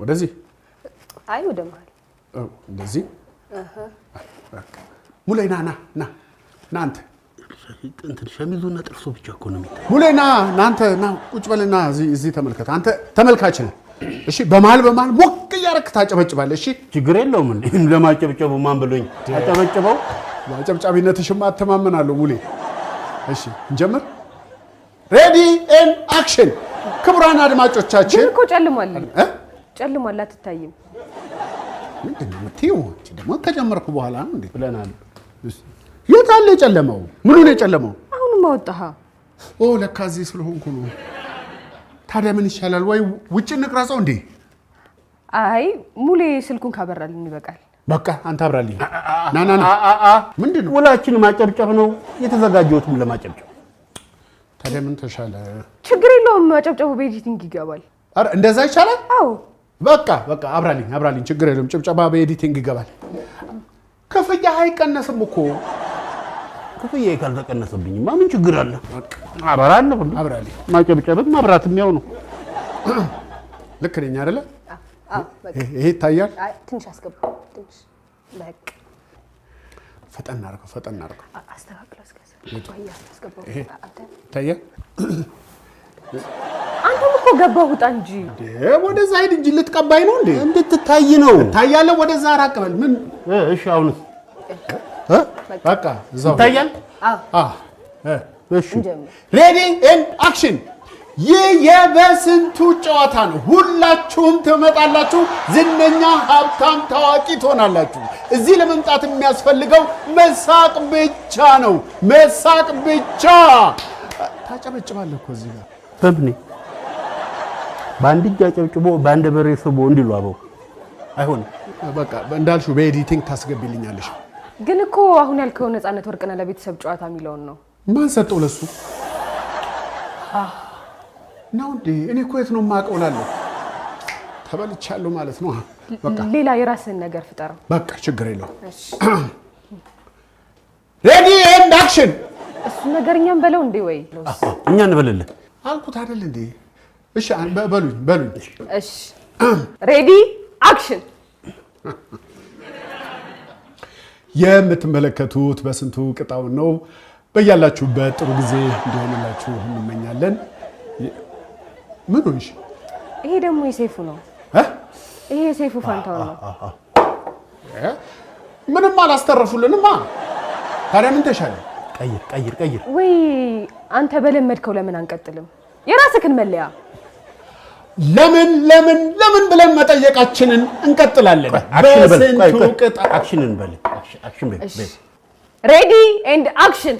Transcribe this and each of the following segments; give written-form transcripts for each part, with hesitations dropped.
ወደዚህ አይ ወደ መሃል እንደዚህ ሙሌ ና አንተ እንትን ሸሚዙና ጥርሱ ብቻ እኮ ነው የሚታይ ሙሌ ና አንተ ና ቁጭ በልና እዚህ ተመልከት አንተ ተመልካች ነህ እሺ በመሃል ሞቅ ያረክ ታጨበጭባለህ እሺ ችግር የለውም እንዴ ለማጨብጨቡ ማን ብሎኝ አጨበጭበው ለማጨብጨቢነትሽማ አተማመናለሁ ሙሌ እሺ እንጀምር ሬዲ ኤንድ አክሽን ክቡራን አድማጮቻችን እኮ ጨልሟል አትታይም ምንድነው የምትይው ደግሞ ከጀመርኩ በኋላ ነው እንዴ ብለናል የታለ የጨለመው ምኑ ነው የጨለመው አሁንማ ወጣሃ ለካ እዚህ ስለሆንኩ ነው ታዲያ ምን ይሻላል ወይ ውጭ እንቅረጸው እንዴ አይ ሙሌ ስልኩን ካበራልኝ ይበቃል በቃ አንተ አብራልኝ ና ምንድነው ውላችን ማጨብጨብ ነው የተዘጋጀሁትም ለማጨብጨብ ታዲያ ምን ተሻለ ችግር የለውም ማጨብጨቡ በኤዲቲንግ ይገባል አረ እንደዛ ይቻላል አዎ በቃ አብራልኝ ችግር የለውም ጭብጨባ በኤዲቲንግ ይገባል ከፍያ አይቀነስም እኮ ከፍያ ካልተቀነሰብኝ ምን ችግር አለ አብራልኝ ማጨብጨብም ማብራትም ያው ነው ልክ ነኝ አይደለ ይሄ ታያል ትንሽ አስገባ ትንሽ በቃ ፈጠን አድርገው አስተካክለው እስከዛ አስገባው ታያ አንተም እኮ ገባው ውጣ እንጂ ወደዛ ሄድ እንጂ ልትቀባይ ነው እንዴ እንድትታይ ነው ታያለ ወደዛ አራቀበል ምን እሺ አሁንስ በቃ እዛው ታያል እሺ ሬዲ ኤንድ አክሽን የበስንቱ ጨዋታ ነው ሁላችሁም ትመጣላችሁ ዝነኛ ሀብታም ታዋቂ ትሆናላችሁ እዚህ ለመምጣት የሚያስፈልገው መሳቅ ብቻ ነው መሳቅ ብቻ ታጨበጭባለህ እኮ እዚህ ጋር ፈብኒ ባንድ እጅ አጨብጭቦ ባንድ በሬ ስቦ እንዲሉ አበው አይሆን በቃ እንዳልሽው በኤዲቲንግ ታስገቢልኛለሽ ግን እኮ አሁን ያልከው ነፃነት ወርቅና ለቤተሰብ ጨዋታ የሚለውን ነው ማን ሰጠው ለሱ ነው እንዴ እኔ እኮ የት ነው የማቀውላለሁ ተበልቻለሁ ማለት ነው በቃ ሌላ የራስን ነገር ፍጠረው በቃ ችግር የለውም እሺ ሬዲ ኤንድ አክሽን እሱ ነገርኛም በለው እንዴ ወይ እኛ እንበልልህ አልኩት አይደል እንዴ እሺ በሉኝ እሺ ሬዲ አክሽን የምትመለከቱት በስንቱ ቅጣው ነው በእያላችሁበት ጥሩ ጊዜ እንዲሆንላችሁ እንመኛለን ምን ሆንሽ ይሄ ደግሞ የሰይፉ ነው ይሄ የሰይፉ ፋንታው ነው ምንም አላስተረፉልንማ ታዲያ ምን ተሻለ ቀይር ወይ አንተ በለመድከው ለምን አንቀጥልም የራስህን መለያ ለምን ብለን መጠየቃችንን እንቀጥላለን በስንቱ ቅጣው አክሽንን በል ሬዲ ኤንድ አክሽን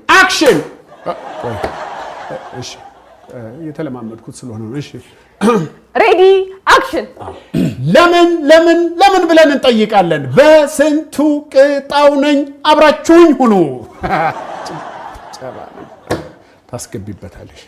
አክሽን እሺ የተለማመድኩት ስለሆነ ነው እሺ ሬዲ አክሽን ለምን ብለን እንጠይቃለን በስንቱ ቅጣው ነኝ አብራችሁኝ ሁኑ ታስገቢበታለሽ